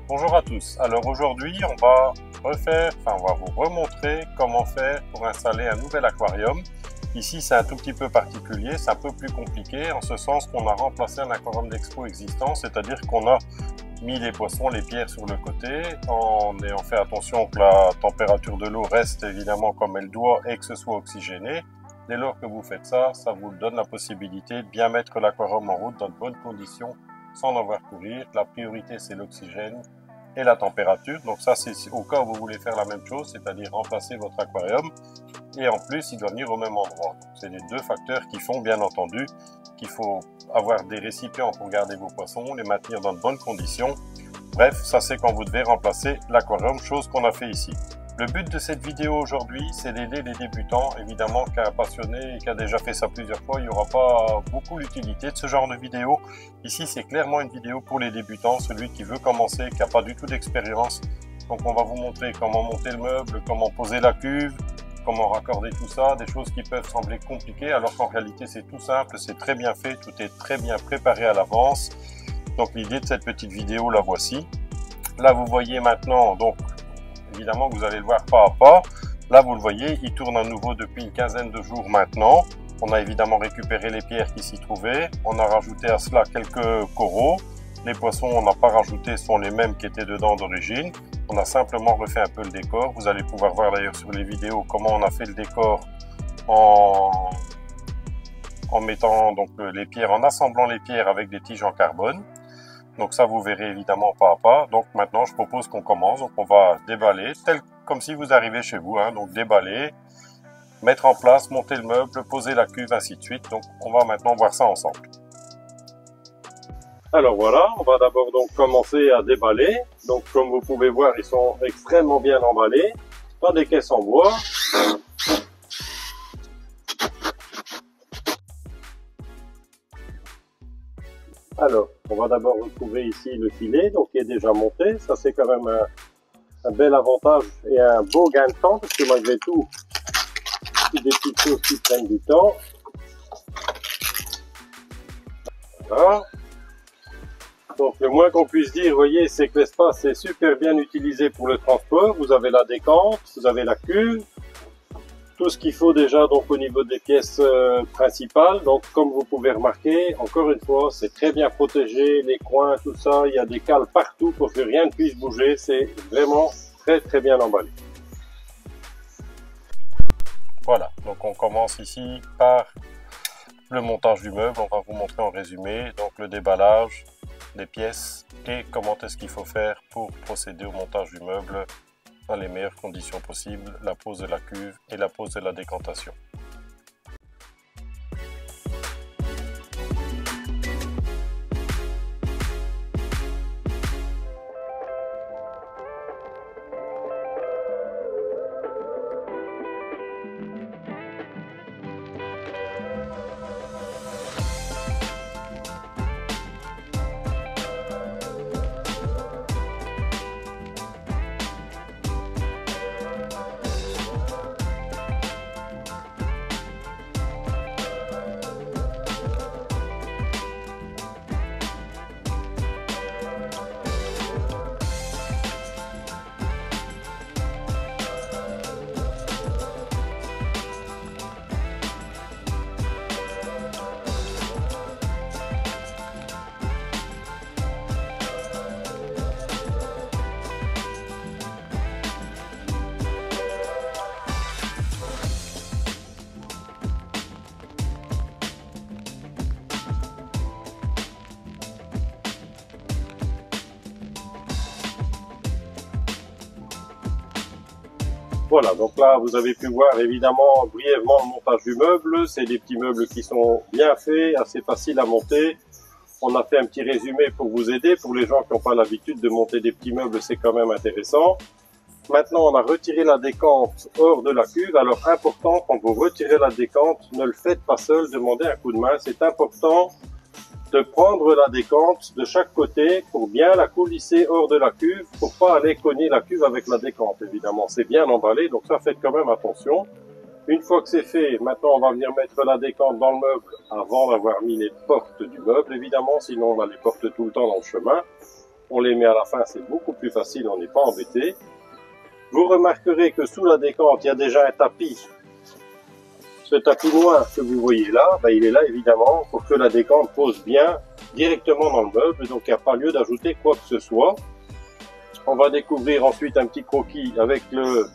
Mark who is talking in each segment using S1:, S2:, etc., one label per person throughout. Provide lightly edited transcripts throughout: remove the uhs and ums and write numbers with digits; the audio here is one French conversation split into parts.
S1: Bonjour à tous. Alors aujourd'hui, on va vous remontrer comment faire pour installer un nouvel aquarium. Ici, c'est un tout petit peu particulier, c'est un peu plus compliqué en ce sens qu'on a remplacé un aquarium d'expo existant, c'est-à-dire qu'on a mis les poissons, les pierres sur le côté, en ayant fait attention que la température de l'eau reste évidemment comme elle doit et que ce soit oxygéné. Dès lors que vous faites ça, ça vous donne la possibilité de bien mettre l'aquarium en route dans de bonnes conditions sans en avoir courir. La priorité, c'est l'oxygène et la température. Donc ça, c'est au cas où vous voulez faire la même chose, c'est-à-dire remplacer votre aquarium. Et en plus, il doit venir au même endroit. C'est les deux facteurs qui font, bien entendu, qu'il faut avoir des récipients pour garder vos poissons, les maintenir dans de bonnes conditions. Bref, ça c'est quand vous devez remplacer l'aquarium, chose qu'on a fait ici. Le but de cette vidéo aujourd'hui, c'est d'aider les débutants. Évidemment qu'un passionné qui a déjà fait ça plusieurs fois, il n'y aura pas beaucoup l'utilité de ce genre de vidéo. Ici, c'est clairement une vidéo pour les débutants, celui qui veut commencer, qui n'a pas du tout d'expérience. Donc on va vous montrer comment monter le meuble, comment poser la cuve, comment raccorder tout ça, des choses qui peuvent sembler compliquées alors qu'en réalité c'est tout simple, c'est très bien fait, tout est très bien préparé à l'avance. Donc l'idée de cette petite vidéo, la voici. Là vous voyez maintenant, donc évidemment vous allez le voir pas à pas. Là vous le voyez, il tourne à nouveau depuis une quinzaine de jours maintenant. On a évidemment récupéré les pierres qui s'y trouvaient, on a rajouté à cela quelques coraux. Les poissons on n'a pas rajouté sont les mêmes qui étaient dedans d'origine. On a simplement refait un peu le décor. Vous allez pouvoir voir d'ailleurs sur les vidéos comment on a fait le décor en mettant donc les pierres, en assemblant les pierres avec des tiges en carbone. Donc ça vous verrez évidemment pas à pas. Donc maintenant je propose qu'on commence. Donc on va déballer, comme si vous arrivez chez vous. Donc déballer, mettre en place, monter le meuble, poser la cuve, ainsi de suite. Donc on va maintenant voir ça ensemble. Alors voilà, on va d'abord donc commencer à déballer. Donc comme vous pouvez voir, ils sont extrêmement bien emballés. Pas des caisses en bois. Alors, on va d'abord retrouver ici le filet, donc qui est déjà monté. Ça c'est quand même un bel avantage et un beau gain de temps, parce que malgré tout, c'est des petites choses qui prennent du temps. Voilà. Donc le moins qu'on puisse dire, vous voyez, c'est que l'espace est super bien utilisé pour le transport. Vous avez la décante, vous avez la cuve, tout ce qu'il faut déjà donc au niveau des pièces principales. Donc comme vous pouvez remarquer, encore une fois, c'est très bien protégé, les coins, tout ça, il y a des cales partout pour que rien ne puisse bouger. C'est vraiment très bien emballé. Voilà, donc on commence ici par le montage du meuble. On va vous montrer en résumé donc le déballage des pièces et comment est-ce qu'il faut faire pour procéder au montage du meuble dans les meilleures conditions possibles, la pose de la cuve et la pose de la décantation. Voilà, donc là vous avez pu voir évidemment brièvement le montage du meuble. C'est des petits meubles qui sont bien faits, assez faciles à monter. On a fait un petit résumé pour vous aider. Pour les gens qui n'ont pas l'habitude de monter des petits meubles, c'est quand même intéressant. Maintenant, on a retiré la décante hors de la cuve. Alors important, quand vous retirez la décante, ne le faites pas seul, demandez un coup de main. C'est important de prendre la décante de chaque côté pour bien la coulisser hors de la cuve, pour pas aller cogner la cuve avec la décante, évidemment. C'est bien emballé, donc ça, faites quand même attention. Une fois que c'est fait, maintenant on va venir mettre la décante dans le meuble avant d'avoir mis les portes du meuble, évidemment, sinon on a les portes tout le temps dans le chemin. on les met à la fin, c'est beaucoup plus facile, on n'est pas embêté. Vous remarquerez que sous la décante, il y a déjà un tapis. Ce tapis noir que vous voyez là, il est là évidemment pour que la décante pose bien directement dans le meuble, donc il n'y a pas lieu d'ajouter quoi que ce soit. On va découvrir ensuite un petit croquis avec le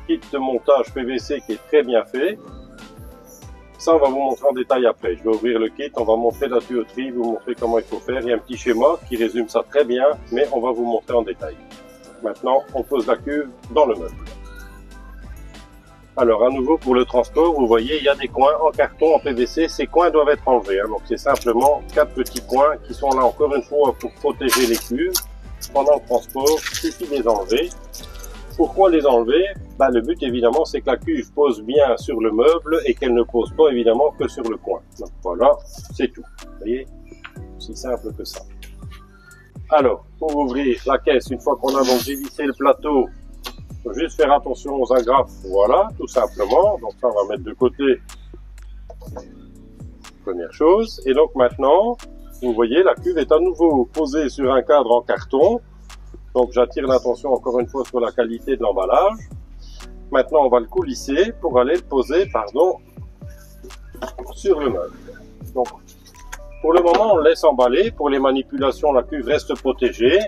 S1: kit de montage PVC qui est très bien fait. Ça, on va vous montrer en détail après. Je vais ouvrir le kit, on va montrer la tuyauterie, vous montrer comment il faut faire. Il y a un petit schéma qui résume ça très bien, mais on va vous montrer en détail. Maintenant, on pose la cuve dans le meuble. Alors, à nouveau, pour le transport, vous voyez, il y a des coins en carton, en PVC. Ces coins doivent être enlevés. Donc, c'est simplement 4 petits coins qui sont là, encore une fois, pour protéger les cuves. Pendant le transport, il suffit de les enlever. Pourquoi les enlever? Le but, évidemment, c'est que la cuve pose bien sur le meuble et qu'elle ne pose pas, évidemment, que sur le coin. Donc, voilà, c'est tout. Vous voyez, aussi simple que ça. Alors, pour ouvrir la caisse, une fois qu'on a donc dévissé le plateau, il faut juste faire attention aux agrafes, voilà, tout simplement. Donc ça, on va mettre de côté, première chose. Et donc maintenant, vous voyez, la cuve est à nouveau posée sur un cadre en carton. Donc j'attire l'attention encore une fois sur la qualité de l'emballage. Maintenant, on va le coulisser pour aller le poser, sur le meuble. Donc, pour le moment, on le laisse emballer. Pour les manipulations, la cuve reste protégée.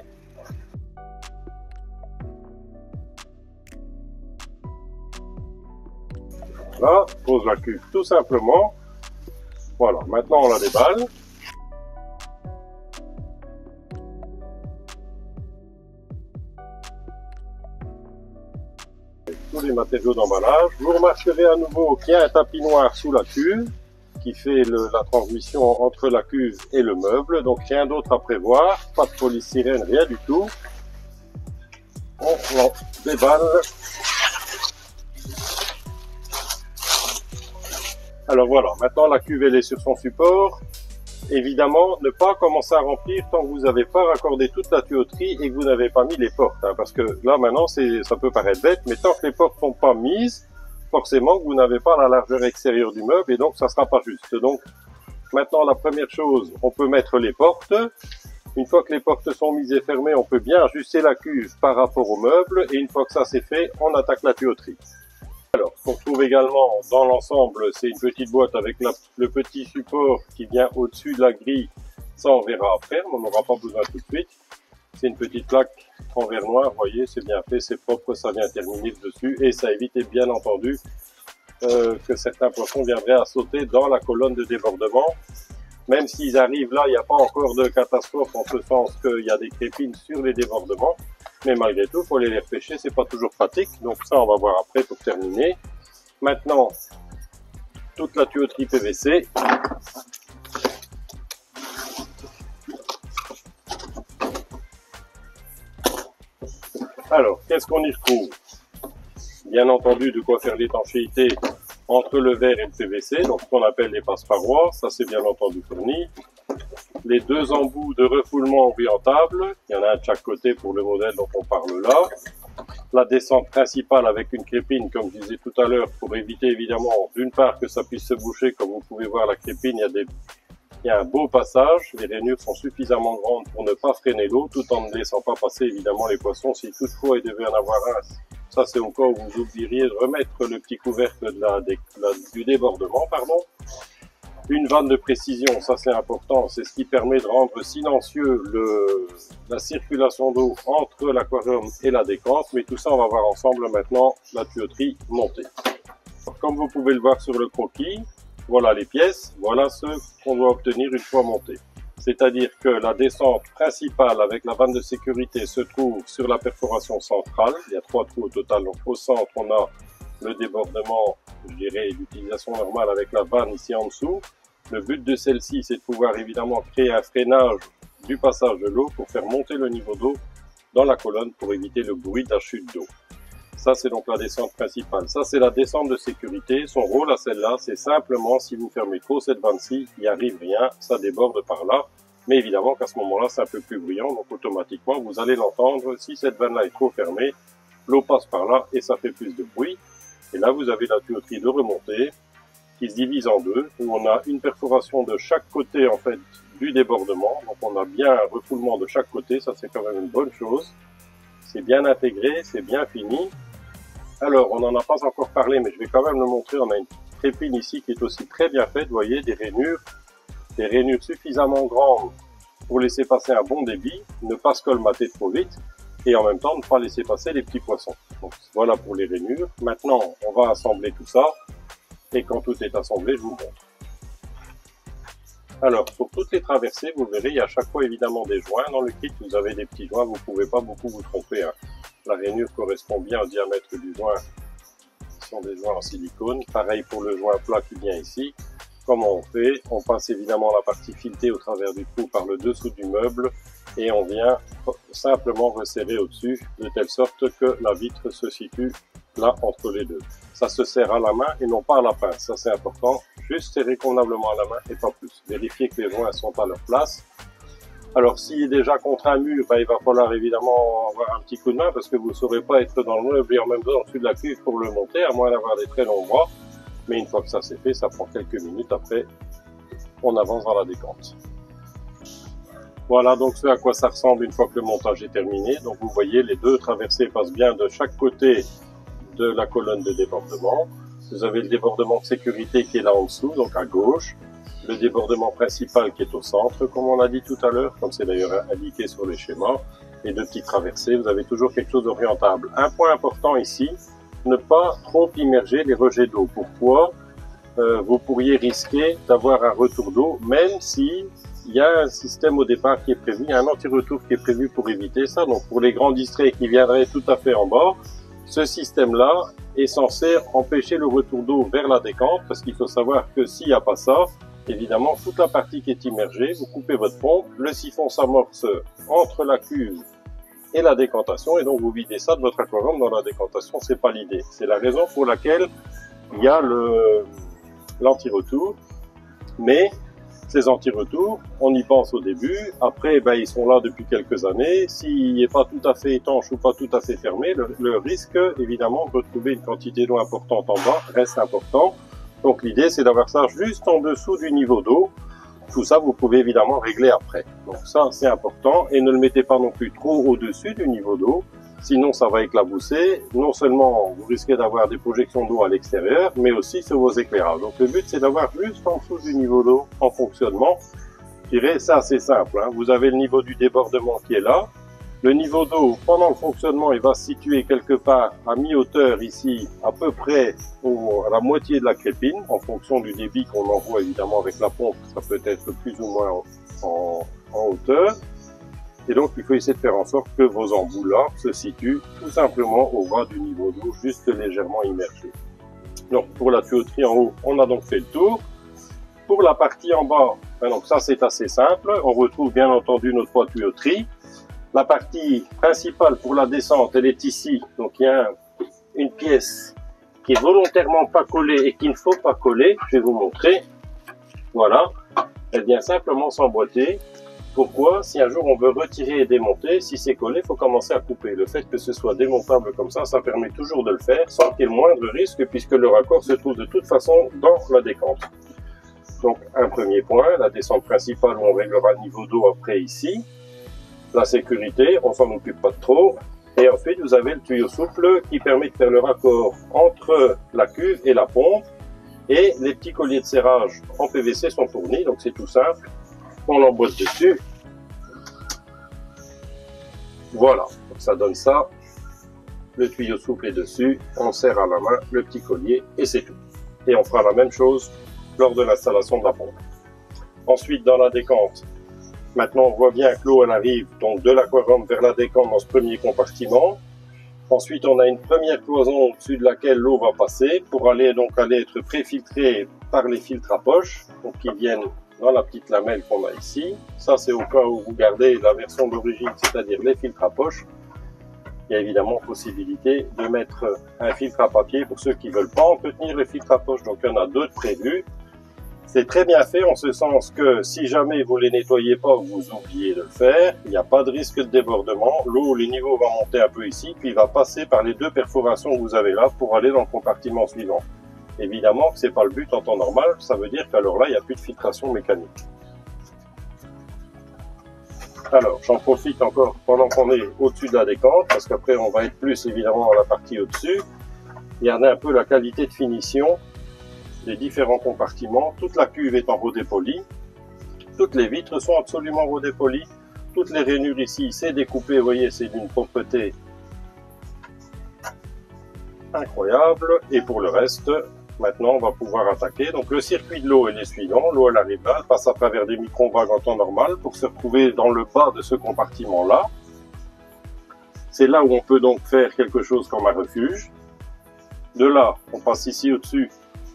S1: Voilà, pose la cuve tout simplement. Voilà, maintenant on la déballe. Tous les matériaux d'emballage. Vous remarquerez à nouveau qu'il y a un tapis noir sous la cuve qui fait la transmission entre la cuve et le meuble. Donc rien d'autre à prévoir, pas de polystyrène, rien du tout. On la déballe. Alors voilà, maintenant la cuve elle est sur son support. Évidemment, ne pas commencer à remplir tant que vous n'avez pas raccordé toute la tuyauterie et que vous n'avez pas mis les portes. Parce que là maintenant, ça peut paraître bête, mais tant que les portes ne sont pas mises, forcément vous n'avez pas la largeur extérieure du meuble et donc ça ne sera pas juste. Donc maintenant la première chose, on peut mettre les portes. Une fois que les portes sont mises et fermées, on peut bien ajuster la cuve par rapport au meuble et une fois que ça c'est fait, on attaque la tuyauterie. Alors, ce qu'on trouve également dans l'ensemble, c'est une petite boîte avec le petit support qui vient au-dessus de la grille. Ça, on verra après, on n'aura pas besoin tout de suite. C'est une petite plaque en verre noir, vous voyez, c'est bien fait, c'est propre, ça vient terminer dessus et ça évite bien entendu que certains poissons viendraient à sauter dans la colonne de débordement. Même s'ils arrivent là, il n'y a pas encore de catastrophe en ce sens qu'il y a des crépines sur les débordements. Mais malgré tout, il faut les repêcher, c'est pas toujours pratique. Donc ça, on va voir après pour terminer. Maintenant, toute la tuyauterie PVC. Alors, qu'est-ce qu'on y retrouve? Bien entendu, de quoi faire l'étanchéité entre le verre et le PVC, donc ce qu'on appelle les passe-parois, ça c'est bien entendu fourni. Les 2 embouts de refoulement orientable, il y en a un de chaque côté pour le modèle dont on parle là. La descente principale avec une crépine, comme je disais tout à l'heure, pour éviter évidemment d'une part que ça puisse se boucher, comme vous pouvez voir la crépine, il y a un beau passage, les rainures sont suffisamment grandes pour ne pas freiner l'eau, tout en ne laissant pas passer évidemment les poissons, si toutefois il devait en avoir un. Ça c'est au cas où vous oublieriez de remettre le petit couvercle du débordement, pardon. Une vanne de précision, ça c'est important, c'est ce qui permet de rendre silencieux la circulation d'eau entre l'aquarium et la décante, mais tout ça on va voir ensemble maintenant la tuyauterie montée. Comme vous pouvez le voir sur le croquis, voilà les pièces, voilà ce qu'on doit obtenir une fois monté. C'est-à-dire que la descente principale avec la vanne de sécurité se trouve sur la perforation centrale, il y a 3 trous au total, donc au centre on a le débordement, je dirais l'utilisation normale avec la vanne ici en dessous. Le but de celle-ci, c'est de pouvoir évidemment créer un freinage du passage de l'eau pour faire monter le niveau d'eau dans la colonne pour éviter le bruit de la chute d'eau. Ça, c'est donc la descente principale. Ça, c'est la descente de sécurité. Son rôle à celle-là, c'est simplement, si vous fermez trop cette vanne-ci, il n'y arrive rien, ça déborde par là. Mais évidemment qu'à ce moment-là, c'est un peu plus bruyant, donc automatiquement, vous allez l'entendre. Si cette vanne-là est trop fermée, l'eau passe par là et ça fait plus de bruit. Et là, vous avez la tuyauterie de remontée qui se divise en deux, où on a une perforation de chaque côté en fait du débordement. Donc on a bien un refoulement de chaque côté, ça c'est quand même une bonne chose. C'est bien intégré, c'est bien fini. Alors on n'en a pas encore parlé, mais je vais quand même le montrer. On a une crépine ici qui est aussi très bien faite, vous voyez, des rainures suffisamment grandes pour laisser passer un bon débit, ne pas se colmater trop vite, et en même temps ne pas laisser passer les petits poissons. Donc voilà pour les rainures. Maintenant on va assembler tout ça, et quand tout est assemblé je vous montre. Alors pour toutes les traversées, vous verrez, il y a à chaque fois évidemment des joints dans le kit. Vous avez des petits joints, vous ne pouvez pas beaucoup vous tromper, hein. La rainure correspond bien au diamètre du joint, ce sont des joints en silicone. Pareil pour le joint plat qui vient ici. Comment on fait? On passe évidemment la partie filetée au travers du trou par le dessous du meuble et on vient simplement resserrer au-dessus de telle sorte que la vitre se situe là entre les deux. Ça se serre à la main et non pas à la pince, ça c'est important. Juste serrer convenablement à la main et pas plus. Vérifier que les joints sont à leur place. Alors s'il est déjà contre un mur, il va falloir évidemment avoir un petit coup de main parce que vous ne saurez pas être dans le meuble et en même temps au-dessus de la cuve pour le monter, à moins d'avoir des très longs bras. Mais une fois que ça c'est fait, ça prend quelques minutes. Après, on avance dans la décante. Voilà donc ce à quoi ça ressemble une fois que le montage est terminé. Donc vous voyez, les deux traversées passent bien de chaque côté de la colonne de débordement. Vous avez le débordement de sécurité qui est là en dessous, donc à gauche. Le débordement principal qui est au centre, comme on l'a dit tout à l'heure, comme c'est d'ailleurs indiqué sur les schémas. Et deux petites traversées, vous avez toujours quelque chose d'orientable. Un point important ici, ne pas trop immerger les rejets d'eau. Pourquoi? Vous pourriez risquer d'avoir un retour d'eau, même si il y a un système au départ qui est prévu, il y a un anti-retour qui est prévu pour éviter ça. Donc pour les grands distraits qui viendraient tout à fait en bas, ce système-là est censé empêcher le retour d'eau vers la décante, parce qu'il faut savoir que s'il n'y a pas ça, évidemment, toute la partie qui est immergée, vous coupez votre pompe, le siphon s'amorce entre la cuve et la décantation, et donc vous videz ça de votre aquarium dans la décantation, c'est pas l'idée. C'est la raison pour laquelle il y a l'anti-retour, mais ces anti-retours, on y pense au début, après ils sont là depuis quelques années, s'il n'est pas tout à fait étanche ou pas tout à fait fermé, le risque évidemment de retrouver une quantité d'eau importante en bas reste important. Donc l'idée c'est d'avoir ça juste en dessous du niveau d'eau. Tout ça vous pouvez évidemment régler après. Donc ça c'est important et ne le mettez pas non plus trop au-dessus du niveau d'eau. Sinon ça va éclabousser. Non seulement vous risquez d'avoir des projections d'eau à l'extérieur, mais aussi sur vos éclairages. Donc le but c'est d'avoir juste en dessous du niveau d'eau en fonctionnement. Je dirais c'est assez simple, hein. Vous avez le niveau du débordement qui est là. Le niveau d'eau, pendant le fonctionnement, il va se situer quelque part à mi-hauteur ici, à peu près à la moitié de la crépine, en fonction du débit qu'on envoie évidemment avec la pompe, ça peut être plus ou moins en hauteur. Et donc, il faut essayer de faire en sorte que vos embouts là se situent tout simplement au bas du niveau d'eau, juste légèrement immergé. Donc, pour la tuyauterie en haut, on a donc fait le tour. Pour la partie en bas, donc ça c'est assez simple, on retrouve bien entendu nos trois tuyauteries. La partie principale pour la descente, elle est ici. Donc il y a une pièce qui est volontairement pas collée et qu'il ne faut pas coller. Je vais vous montrer. Voilà. Elle vient simplement s'emboîter. Pourquoi? Si un jour on veut retirer et démonter, si c'est collé, il faut commencer à couper. Le fait que ce soit démontable comme ça permet toujours de le faire sans qu'il y ait le moindre risque puisque le raccord se trouve de toute façon dans la décante. Donc un premier point, la descente principale où on réglera le niveau d'eau après ici. La sécurité, on s'en occupe pas trop. Et ensuite, vous avez le tuyau souple qui permet de faire le raccord entre la cuve et la pompe. Et les petits colliers de serrage en PVC sont fournis, donc c'est tout simple. On l'emboîte dessus. Voilà, donc ça donne ça. Le tuyau souple est dessus, on serre à la main le petit collier et c'est tout. Et on fera la même chose lors de l'installation de la pompe. Ensuite, dans la décante, maintenant, on voit bien que l'eau, elle arrive donc de l'aquarium vers la décante dans ce premier compartiment. Ensuite, on a une première cloison au-dessus de laquelle l'eau va passer pour aller être préfiltrée par les filtres à poche, donc qui viennent dans la petite lamelle qu'on a ici. Ça, c'est au cas où vous gardez la version d'origine, c'est-à-dire les filtres à poche. Il y a évidemment possibilité de mettre un filtre à papier pour ceux qui ne veulent pas entretenir le filtre à poche, donc il y en a d'autres prévus. C'est très bien fait en ce sens que si jamais vous ne les nettoyez pas ou vous oubliez de le faire, il n'y a pas de risque de débordement. L'eau, les niveaux vont monter un peu ici, puis il va passer par les deux perforations que vous avez là pour aller dans le compartiment suivant. Évidemment que c'est pas le but en temps normal, ça veut dire qu'alors là, il n'y a plus de filtration mécanique. Alors, j'en profite encore pendant qu'on est au-dessus de la décante, parce qu'après on va être plus évidemment dans la partie au-dessus. Regardez un peu la qualité de finition des différents compartiments. Toute la cuve est en rodépolie. Toutes les vitres sont absolument rodépolies. Toutes les rainures ici, c'est découpé, vous voyez, c'est d'une propreté incroyable. Et pour le reste, maintenant, on va pouvoir attaquer. Donc le circuit de l'eau est le suivant. L'eau, elle arrive là, elle passe à travers des micro-vagues en temps normal pour se retrouver dans le bas de ce compartiment-là. C'est là où on peut donc faire quelque chose comme un refuge. De là, on passe ici au-dessus.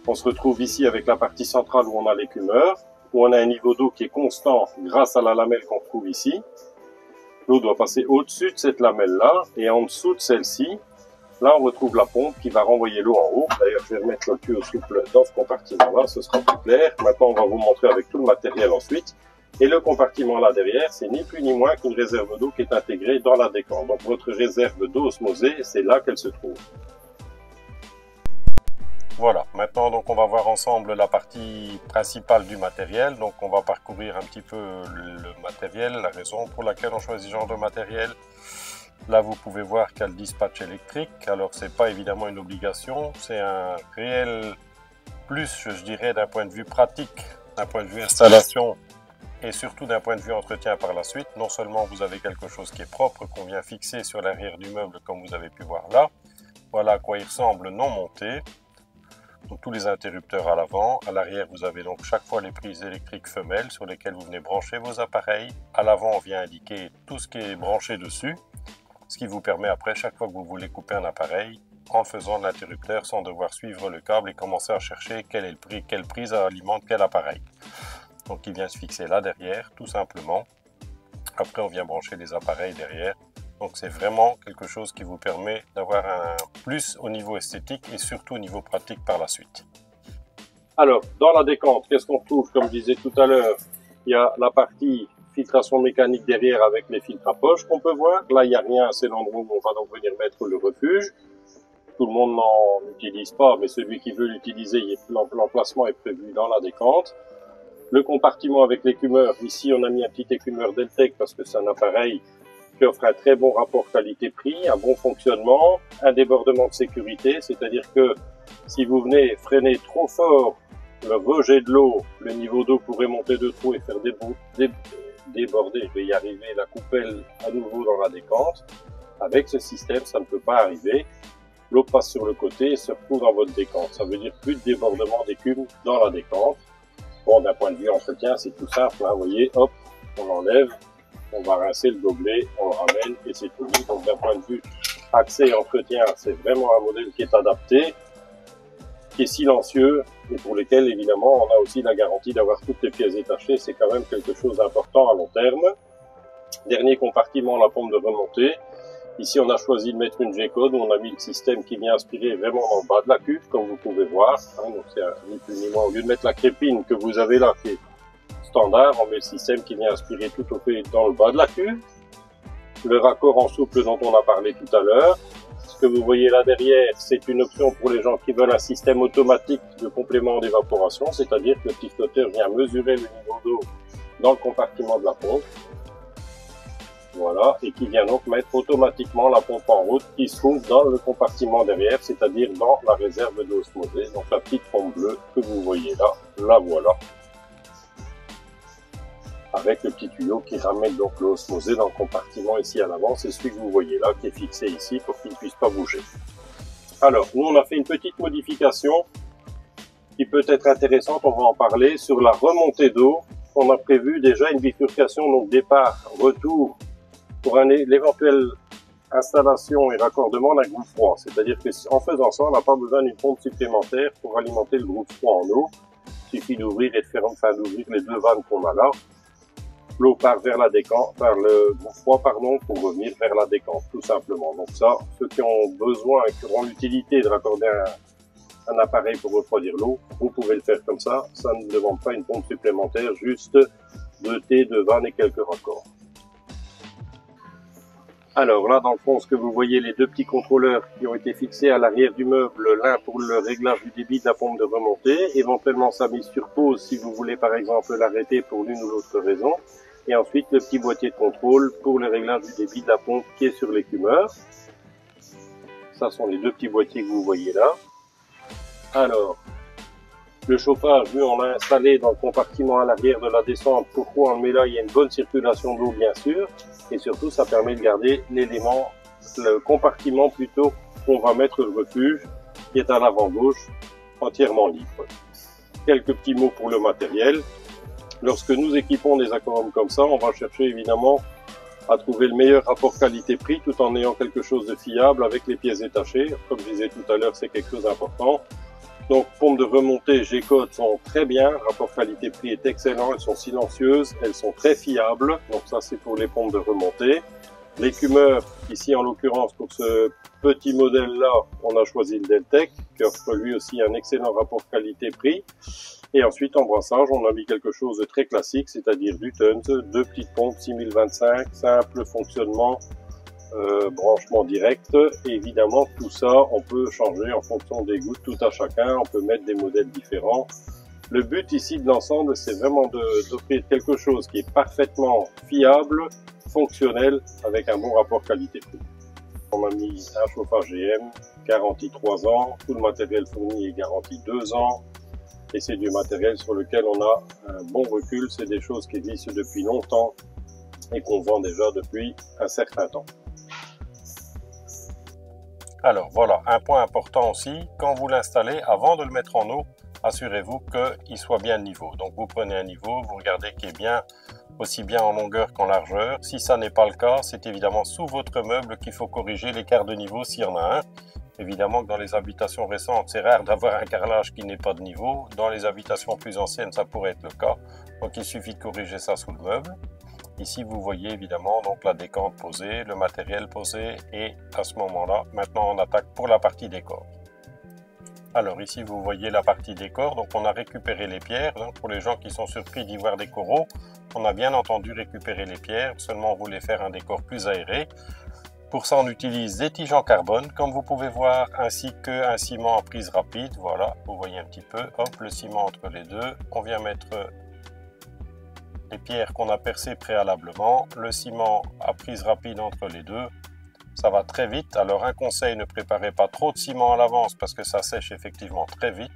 S1: On se retrouve ici avec la partie centrale où on a l'écumeur, où on a un niveau d'eau qui est constant grâce à la lamelle qu'on trouve ici. L'eau doit passer au-dessus de cette lamelle-là et en dessous de celle-ci. Là, on retrouve la pompe qui va renvoyer l'eau en haut. D'ailleurs, je vais remettre le tuyau souple dans ce compartiment-là, ce sera plus clair. Maintenant, on va vous montrer avec tout le matériel ensuite. Et le compartiment là derrière, c'est ni plus ni moins qu'une réserve d'eau qui est intégrée dans la décante. Donc, votre réserve d'eau osmosée, c'est là qu'elle se trouve. Voilà, maintenant donc on va voir ensemble la partie principale du matériel. Donc on va parcourir un petit peu le matériel, la raison pour laquelle on choisit ce genre de matériel. Là vous pouvez voir qu'il y a le dispatch électrique. Alors c'est pas évidemment une obligation, c'est un réel plus, je dirais, d'un point de vue pratique, d'un point de vue installation et surtout d'un point de vue entretien par la suite. Non seulement vous avez quelque chose qui est propre, qu'on vient fixer sur l'arrière du meuble comme vous avez pu voir là. Voilà à quoi il ressemble non monté. Donc tous les interrupteurs à l'avant. À l'arrière, vous avez donc chaque fois les prises électriques femelles sur lesquelles vous venez brancher vos appareils. À l'avant, on vient indiquer tout ce qui est branché dessus, ce qui vous permet après, chaque fois que vous voulez couper un appareil, en faisant de l'interrupteur sans devoir suivre le câble et commencer à chercher quelle prise alimente quel appareil. Donc il vient se fixer là derrière, tout simplement. Après, on vient brancher les appareils derrière. Donc c'est vraiment quelque chose qui vous permet d'avoir un plus au niveau esthétique et surtout au niveau pratique par la suite. Alors, dans la décante, qu'est-ce qu'on trouve? Comme je disais tout à l'heure, il y a la partie filtration mécanique derrière avec les filtres à poche qu'on peut voir. Là, il n'y a rien, c'est l'endroit où on va donc venir mettre le refuge. Tout le monde n'en utilise pas, mais celui qui veut l'utiliser, l'emplacement est prévu dans la décante. Le compartiment avec l'écumeur, ici on a mis un petit écumeur Deltec parce que c'est un appareil qui offre un très bon rapport qualité-prix, un bon fonctionnement, un débordement de sécurité, c'est-à-dire que si vous venez freiner trop fort le rejet de l'eau, le niveau d'eau pourrait monter de trop et faire déborder, je vais y arriver, la coupelle à nouveau dans la décante. Avec ce système, ça ne peut pas arriver. L'eau passe sur le côté et se retrouve dans votre décante. Ça veut dire plus de débordement d'écume dans la décante. Bon, d'un point de vue entretien, c'est tout simple, hein, vous voyez, hop, on enlève. On va rincer le gobelet, on le ramène et c'est tout. Donc d'un point de vue accès et entretien, c'est vraiment un modèle qui est adapté, qui est silencieux et pour lesquels évidemment on a aussi la garantie d'avoir toutes les pièces détachées. C'est quand même quelque chose d'important à long terme. Dernier compartiment, la pompe de remontée. Ici on a choisi de mettre une G-code où on a mis le système qui vient aspirer vraiment dans le bas de la cuve, comme vous pouvez voir. Donc c'est ni plus ni moins, au lieu de mettre la crépine que vous avez là, qui est standard, on met le système qui vient aspirer tout au fait dans le bas de la cuve. Le raccord en souple dont on a parlé tout à l'heure. Ce que vous voyez là derrière, c'est une option pour les gens qui veulent un système automatique de complément d'évaporation, c'est-à-dire que le petit flotteur vient mesurer le niveau d'eau dans le compartiment de la pompe. Voilà, et qui vient donc mettre automatiquement la pompe en route qui se trouve dans le compartiment derrière, c'est-à-dire dans la réserve d'eau osmosée. Donc la petite pompe bleue que vous voyez là, la voilà. Avec le petit tuyau qui ramène donc l'eau osmosée dans le compartiment ici à l'avant. C'est celui que vous voyez là, qui est fixé ici pour qu'il ne puisse pas bouger. Alors, nous on a fait une petite modification qui peut être intéressante, on va en parler. Sur la remontée d'eau, on a prévu déjà une bifurcation, donc départ-retour, pour l'éventuelle installation et raccordement d'un groupe froid. C'est-à-dire qu'en faisant ça, on n'a pas besoin d'une pompe supplémentaire pour alimenter le groupe froid en eau. Il suffit d'ouvrir et de faire d'ouvrir les deux vannes qu'on a là. L'eau part vers la décante, par le groupe froid, pardon, pour revenir vers la décante, tout simplement. Donc ça, ceux qui ont besoin et qui auront l'utilité de raccorder un appareil pour refroidir l'eau, vous pouvez le faire comme ça. Ça ne demande pas une pompe supplémentaire, juste 2 T, 2 vannes et quelques raccords. Alors là, dans le fond, ce que vous voyez, les deux petits contrôleurs qui ont été fixés à l'arrière du meuble, l'un pour le réglage du débit de la pompe de remontée, éventuellement sa mise sur pause si vous voulez par exemple l'arrêter pour l'une ou l'autre raison, et ensuite le petit boîtier de contrôle pour le réglage du débit de la pompe qui est sur l'écumeur. Ça sont les deux petits boîtiers que vous voyez là. Alors, le chauffage, lui, on l'a installé dans le compartiment à l'arrière de la descente. Pourquoi on le met là? Il y a une bonne circulation d'eau, bien sûr. Et surtout, ça permet de garder l'élément, le compartiment plutôt, qu'on va mettre le refuge, qui est à l'avant gauche, entièrement libre. Quelques petits mots pour le matériel. Lorsque nous équipons des aquariums comme ça, on va chercher évidemment à trouver le meilleur rapport qualité-prix tout en ayant quelque chose de fiable avec les pièces détachées. Comme je disais tout à l'heure, c'est quelque chose d'important. Donc, pompes de remontée G-Code sont très bien, rapport qualité-prix est excellent, elles sont silencieuses, elles sont très fiables, donc ça c'est pour les pompes de remontée. L'écumeur, ici en l'occurrence pour ce petit modèle-là, on a choisi le Deltec, qui offre lui aussi un excellent rapport qualité-prix. Et ensuite en brassage, on a mis quelque chose de très classique, c'est-à-dire du Tunt, deux petites pompes 6025, simple fonctionnement, branchement direct. Et évidemment, tout ça, on peut changer en fonction des goûts de tout à chacun. On peut mettre des modèles différents. Le but ici de l'ensemble, c'est vraiment d'offrir quelque chose qui est parfaitement fiable, fonctionnel, avec un bon rapport qualité-prix. On a mis un chauffage GM, garantie 3 ans. Tout le matériel fourni est garanti 2 ans. Et c'est du matériel sur lequel on a un bon recul. C'est des choses qui existent depuis longtemps et qu'on vend déjà depuis un certain temps. Alors voilà, un point important aussi, quand vous l'installez, avant de le mettre en eau, assurez-vous qu'il soit bien de niveau. Donc vous prenez un niveau, vous regardez qu'il est bien, aussi bien en longueur qu'en largeur. Si ça n'est pas le cas, c'est évidemment sous votre meuble qu'il faut corriger l'écart de niveau s'il y en a un. Évidemment que dans les habitations récentes, c'est rare d'avoir un carrelage qui n'est pas de niveau. Dans les habitations plus anciennes, ça pourrait être le cas. Donc il suffit de corriger ça sous le meuble. Ici, vous voyez évidemment donc la décante posée, le matériel posé et à ce moment-là, maintenant on attaque pour la partie décor. Alors ici, vous voyez la partie décor, donc on a récupéré les pierres. Donc pour les gens qui sont surpris d'y voir des coraux, on a bien entendu récupérer les pierres, seulement on voulait faire un décor plus aéré. Pour ça, on utilise des tiges en carbone, comme vous pouvez voir, ainsi qu'un ciment à prise rapide. Voilà, vous voyez un petit peu, hop, le ciment entre les deux. On vient mettre les pierres qu'on a percées préalablement, le ciment à prise rapide entre les deux. Ça va très vite. Alors un conseil, ne préparez pas trop de ciment à l'avance parce que ça sèche effectivement très vite.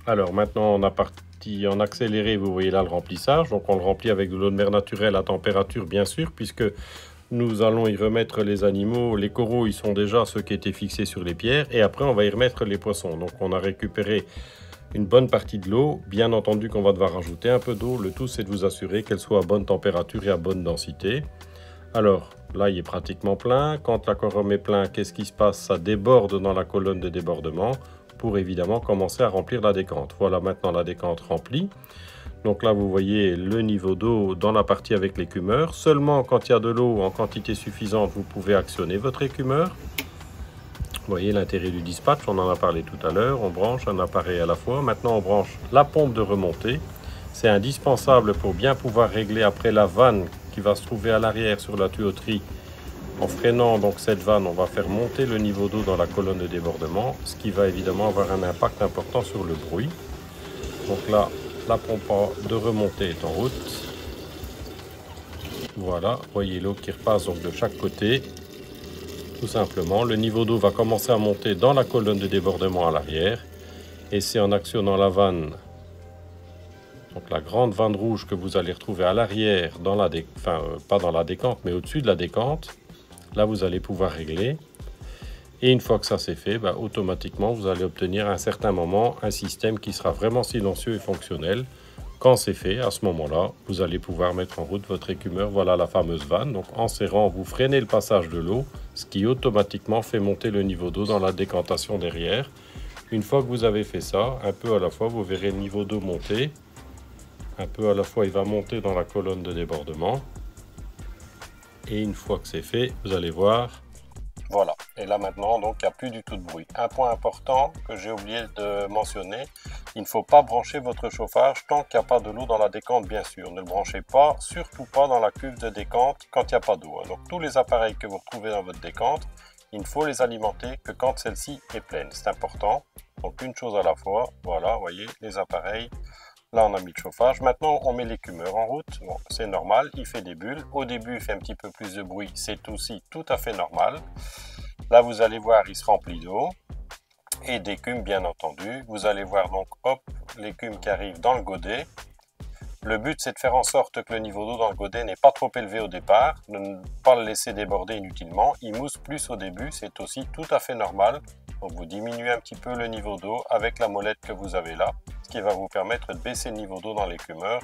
S1: Alors maintenant on a parti en accéléré, vous voyez là le remplissage. Donc on le remplit avec de l'eau de mer naturelle à température bien sûr, puisque nous allons y remettre les animaux. Les coraux, ils sont déjà ceux qui étaient fixés sur les pierres. Et après, on va y remettre les poissons. Donc, on a récupéré une bonne partie de l'eau. Bien entendu qu'on va devoir rajouter un peu d'eau. Le tout, c'est de vous assurer qu'elle soit à bonne température et à bonne densité. Alors, là, il est pratiquement plein. Quand l'aquarium est plein, qu'est-ce qui se passe? Ça déborde dans la colonne de débordement pour évidemment commencer à remplir la décante. Voilà maintenant la décante remplie. Donc là, vous voyez le niveau d'eau dans la partie avec l'écumeur. Seulement quand il y a de l'eau en quantité suffisante, vous pouvez actionner votre écumeur. Vous voyez l'intérêt du dispatch, on en a parlé tout à l'heure. On branche un appareil à la fois. Maintenant, on branche la pompe de remontée. C'est indispensable pour bien pouvoir régler après la vanne qui va se trouver à l'arrière sur la tuyauterie. En freinant donc cette vanne, on va faire monter le niveau d'eau dans la colonne de débordement, ce qui va évidemment avoir un impact important sur le bruit. Donc là, la pompe de remontée est en route. Voilà, voyez l'eau qui repasse donc de chaque côté. Tout simplement, le niveau d'eau va commencer à monter dans la colonne de débordement à l'arrière. Et c'est en actionnant la vanne, donc la grande vanne rouge que vous allez retrouver à l'arrière, pas dans la décante, mais au-dessus de la décante. Là, vous allez pouvoir régler. Et une fois que ça c'est fait, automatiquement, vous allez obtenir à un certain moment un système qui sera vraiment silencieux et fonctionnel. Quand c'est fait, à ce moment-là, vous allez pouvoir mettre en route votre écumeur. Voilà la fameuse vanne. Donc en serrant, vous freinez le passage de l'eau, ce qui automatiquement fait monter le niveau d'eau dans la décantation derrière. Une fois que vous avez fait ça, un peu à la fois, vous verrez le niveau d'eau monter. Un peu à la fois, il va monter dans la colonne de débordement. Et une fois que c'est fait, vous allez voir. Voilà, et là maintenant, donc il n'y a plus du tout de bruit. Un point important que j'ai oublié de mentionner, Il ne faut pas brancher votre chauffage tant qu'il n'y a pas de l'eau dans la décante, bien sûr. Ne le branchez pas, surtout pas dans la cuve de décante quand il n'y a pas d'eau. Donc tous les appareils que vous retrouvez dans votre décante, il ne faut les alimenter que quand celle-ci est pleine. C'est important. Donc une chose à la fois. Voilà, vous voyez, les appareils. Là, on a mis le chauffage. Maintenant, on met l'écumeur en route. Bon, c'est normal, il fait des bulles. Au début, il fait un petit peu plus de bruit. C'est aussi tout à fait normal. Là, vous allez voir, il se remplit d'eau. Et d'écume bien entendu. Vous allez voir donc hop l'écume qui arrive dans le godet. Le but c'est de faire en sorte que le niveau d'eau dans le godet n'est pas trop élevé au départ, de ne pas le laisser déborder inutilement. Il mousse plus au début, c'est aussi tout à fait normal. Donc vous diminuez un petit peu le niveau d'eau avec la molette que vous avez là, ce qui va vous permettre de baisser le niveau d'eau dans l'écumeur.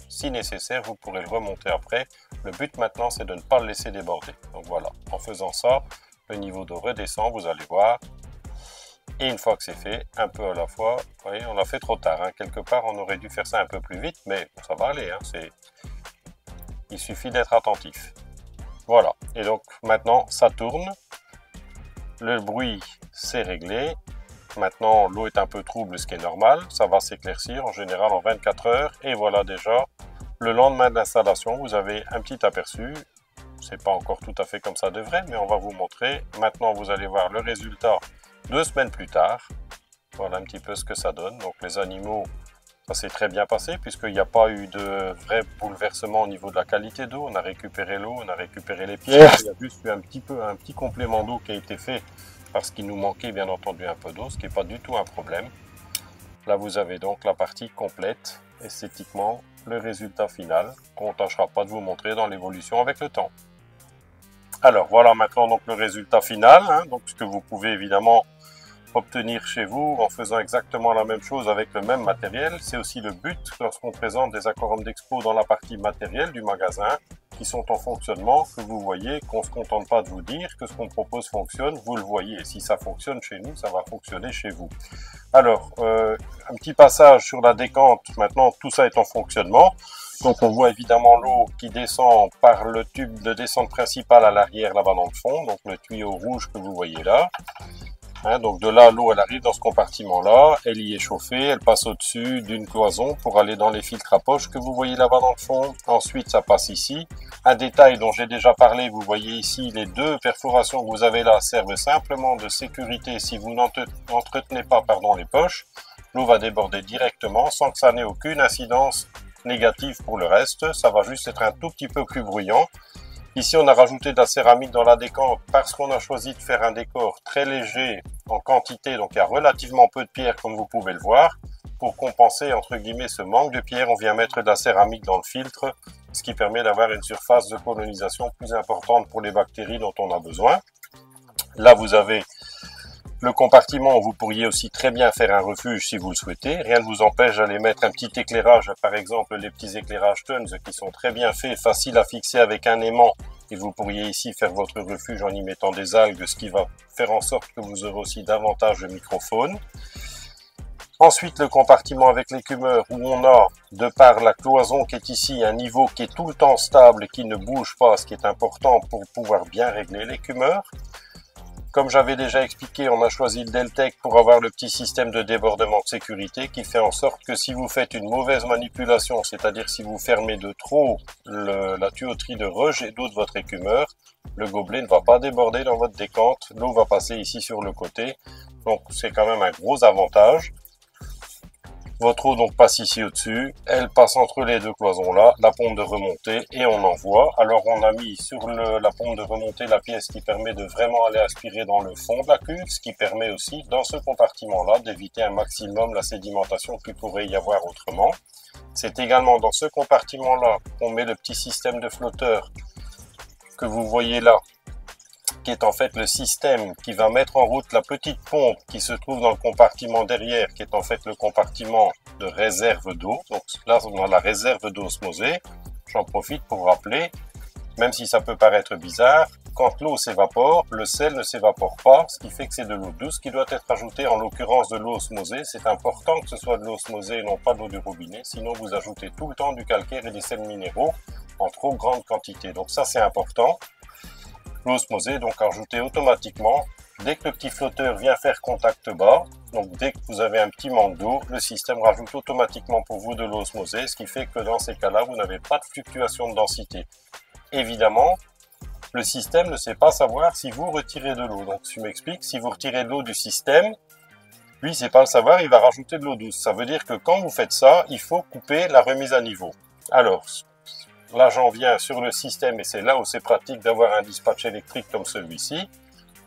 S1: Si nécessaire, vous pourrez le remonter après. Le but maintenant c'est de ne pas le laisser déborder. Donc voilà, en faisant ça, le niveau d'eau redescend, vous allez voir. Et une fois que c'est fait, un peu à la fois, vous voyez, on l'a fait trop tard. Quelque part, on aurait dû faire ça un peu plus vite, mais ça va aller. Il suffit d'être attentif. Voilà. Et donc, maintenant, ça tourne. Le bruit, c'est réglé. Maintenant, l'eau est un peu trouble, ce qui est normal. Ça va s'éclaircir, en général, en 24 heures. Et voilà déjà, le lendemain de l'installation, vous avez un petit aperçu. C'est pas encore tout à fait comme ça devrait, mais on va vous montrer. Maintenant, vous allez voir le résultat 2 semaines plus tard. Voilà un petit peu ce que ça donne. Donc les animaux, ça s'est très bien passé puisqu'il n'y a pas eu de vrai bouleversement au niveau de la qualité d'eau. On a récupéré l'eau, on a récupéré les pierres. Il y a juste eu un petit complément d'eau qui a été fait parce qu'il nous manquait bien entendu un peu d'eau, ce qui n'est pas du tout un problème. Là vous avez donc la partie complète, esthétiquement, le résultat final qu'on ne tâchera pas de vous montrer dans l'évolution avec le temps. Alors voilà maintenant donc le résultat final, donc ce que vous pouvez évidemment obtenir chez vous en faisant exactement la même chose avec le même matériel. C'est aussi le but lorsqu'on présente des aquariums d'expo dans la partie matériel du magasin qui sont en fonctionnement, que vous voyez, qu'on ne se contente pas de vous dire que ce qu'on propose fonctionne, vous le voyez. Et si ça fonctionne chez nous, ça va fonctionner chez vous. Alors, un petit passage sur la décante, maintenant tout ça est en fonctionnement. Donc on voit évidemment l'eau qui descend par le tube de descente principal à l'arrière là-bas dans le fond, donc le tuyau rouge que vous voyez là. Donc de là, l'eau elle arrive dans ce compartiment-là, elle y est chauffée, elle passe au-dessus d'une cloison pour aller dans les filtres à poche que vous voyez là-bas dans le fond. Ensuite, ça passe ici. Un détail dont j'ai déjà parlé, vous voyez ici, les 2 perforations que vous avez là servent simplement de sécurité. Si vous n'entretenez pas les poches, l'eau va déborder directement sans que ça n'ait aucune incidence négative pour le reste. Ça va juste être un tout petit peu plus bruyant. Ici, on a rajouté de la céramique dans la décante parce qu'on a choisi de faire un décor très léger en quantité. Donc, il y a relativement peu de pierres, comme vous pouvez le voir. Pour compenser, entre guillemets, ce manque de pierres, on vient mettre de la céramique dans le filtre, ce qui permet d'avoir une surface de colonisation plus importante pour les bactéries dont on a besoin. Là, vous avez le compartiment, vous pourriez aussi très bien faire un refuge si vous le souhaitez. Rien ne vous empêche d'aller mettre un petit éclairage, par exemple les petits éclairages Tons qui sont très bien faits, faciles à fixer avec un aimant. Et vous pourriez ici faire votre refuge en y mettant des algues, ce qui va faire en sorte que vous aurez aussi davantage de microfaune. Ensuite, le compartiment avec l'écumeur où on a, de par la cloison qui est ici, un niveau qui est tout le temps stable et qui ne bouge pas, ce qui est important pour pouvoir bien régler l'écumeur. Comme j'avais déjà expliqué, on a choisi le Deltec pour avoir le petit système de débordement de sécurité qui fait en sorte que si vous faites une mauvaise manipulation, c'est-à-dire si vous fermez de trop la tuyauterie de rejet d'eau de votre écumeur, le gobelet ne va pas déborder dans votre décante, l'eau va passer ici sur le côté, donc c'est quand même un gros avantage. Votre eau donc passe ici au-dessus, elle passe entre les 2 cloisons là, la pompe de remontée et on envoie. Alors on a mis sur la pompe de remontée la pièce qui permet de vraiment aller aspirer dans le fond de la cuve, ce qui permet aussi dans ce compartiment là d'éviter un maximum la sédimentation qu'il pourrait y avoir autrement. C'est également dans ce compartiment là qu'on met le petit système de flotteur que vous voyez là, qui est en fait le système qui va mettre en route la petite pompe qui se trouve dans le compartiment derrière, qui est en fait le compartiment de réserve d'eau. Donc là, on a la réserve d'osmosée. J'en profite pour rappeler, même si ça peut paraître bizarre, quand l'eau s'évapore, le sel ne s'évapore pas, ce qui fait que c'est de l'eau douce qui doit être ajoutée, en l'occurrence de l'eau osmosée. C'est important que ce soit de l'eau osmosée et non pas de l'eau du robinet, sinon vous ajoutez tout le temps du calcaire et des sels minéraux en trop grande quantité. Donc ça, c'est important. L'eau osmosée donc ajoutée automatiquement dès que le petit flotteur vient faire contact bas, donc dès que vous avez un petit manque d'eau, le système rajoute automatiquement pour vous de l'osmosée, ce qui fait que dans ces cas-là, vous n'avez pas de fluctuation de densité. Évidemment, le système ne sait pas savoir si vous retirez de l'eau. Donc, je m'explique, si vous retirez de l'eau du système, lui, il ne sait pas le savoir, il va rajouter de l'eau douce. Ça veut dire que quand vous faites ça, il faut couper la remise à niveau. Alors, là, j'en viens sur le système et c'est là où c'est pratique d'avoir un dispatch électrique comme celui-ci.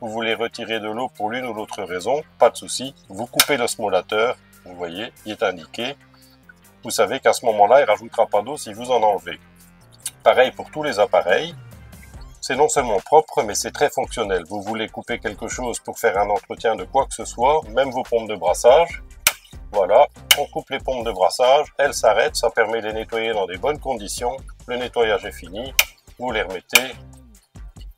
S1: Vous voulez retirer de l'eau pour l'une ou l'autre raison, pas de souci. Vous coupez l'osmolateur, vous voyez, il est indiqué. Vous savez qu'à ce moment-là, il ne rajoutera pas d'eau si vous en enlevez. Pareil pour tous les appareils. C'est non seulement propre, mais c'est très fonctionnel. Vous voulez couper quelque chose pour faire un entretien de quoi que ce soit, même vos pompes de brassage. Voilà, on coupe les pompes de brassage, elles s'arrêtent, ça permet de les nettoyer dans des bonnes conditions. Le nettoyage est fini, vous les remettez.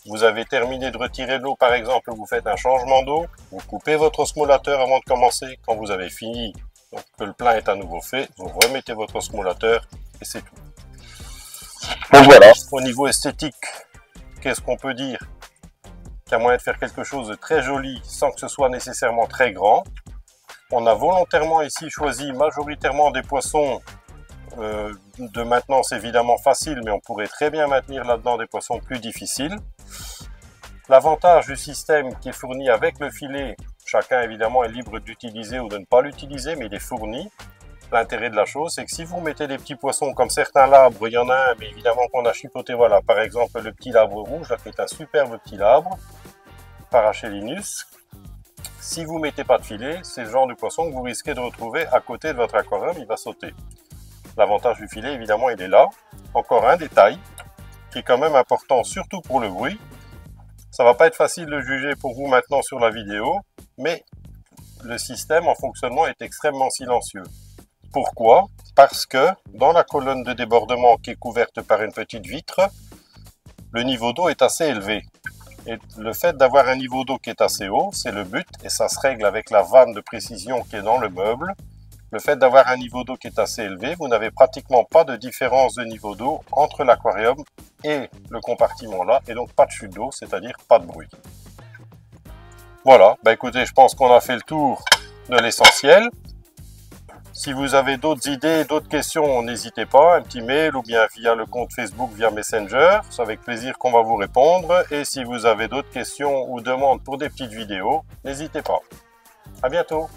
S1: Vous avez terminé de retirer de l'eau, par exemple, vous faites un changement d'eau, vous coupez votre osmolateur avant de commencer. Quand vous avez fini, donc que le plein est à nouveau fait, vous remettez votre osmolateur et c'est tout. Donc voilà, au niveau esthétique, qu'est-ce qu'on peut dire? Qu'il y a moyen de faire quelque chose de très joli sans que ce soit nécessairement très grand. On a volontairement ici choisi majoritairement des poissons de maintenance évidemment facile, mais on pourrait très bien maintenir là-dedans des poissons plus difficiles. L'avantage du système qui est fourni avec le filet, chacun évidemment est libre d'utiliser ou de ne pas l'utiliser, mais il est fourni. L'intérêt de la chose, c'est que si vous mettez des petits poissons comme certains labres, il y en a un, mais évidemment qu'on a chipoté, voilà, par exemple le petit labre rouge, là qui est un superbe petit labre, Parachellinus. Si vous ne mettez pas de filet, c'est le genre de poisson que vous risquez de retrouver à côté de votre aquarium, il va sauter. L'avantage du filet, évidemment, il est là. Encore un détail qui est quand même important, surtout pour le bruit. Ça ne va pas être facile de juger pour vous maintenant sur la vidéo, mais le système en fonctionnement est extrêmement silencieux. Pourquoi? Parce que dans la colonne de débordement qui est couverte par une petite vitre, le niveau d'eau est assez élevé. Et le fait d'avoir un niveau d'eau qui est assez haut, c'est le but, et ça se règle avec la vanne de précision qui est dans le meuble. Le fait d'avoir un niveau d'eau qui est assez élevé, vous n'avez pratiquement pas de différence de niveau d'eau entre l'aquarium et le compartiment là, et donc pas de chute d'eau, c'est-à-dire pas de bruit. Voilà, bah écoutez, je pense qu'on a fait le tour de l'essentiel. Si vous avez d'autres idées, d'autres questions, n'hésitez pas, un petit mail ou bien via le compte Facebook, via Messenger. C'est avec plaisir qu'on va vous répondre. Et si vous avez d'autres questions ou demandes pour des petites vidéos, n'hésitez pas. À bientôt.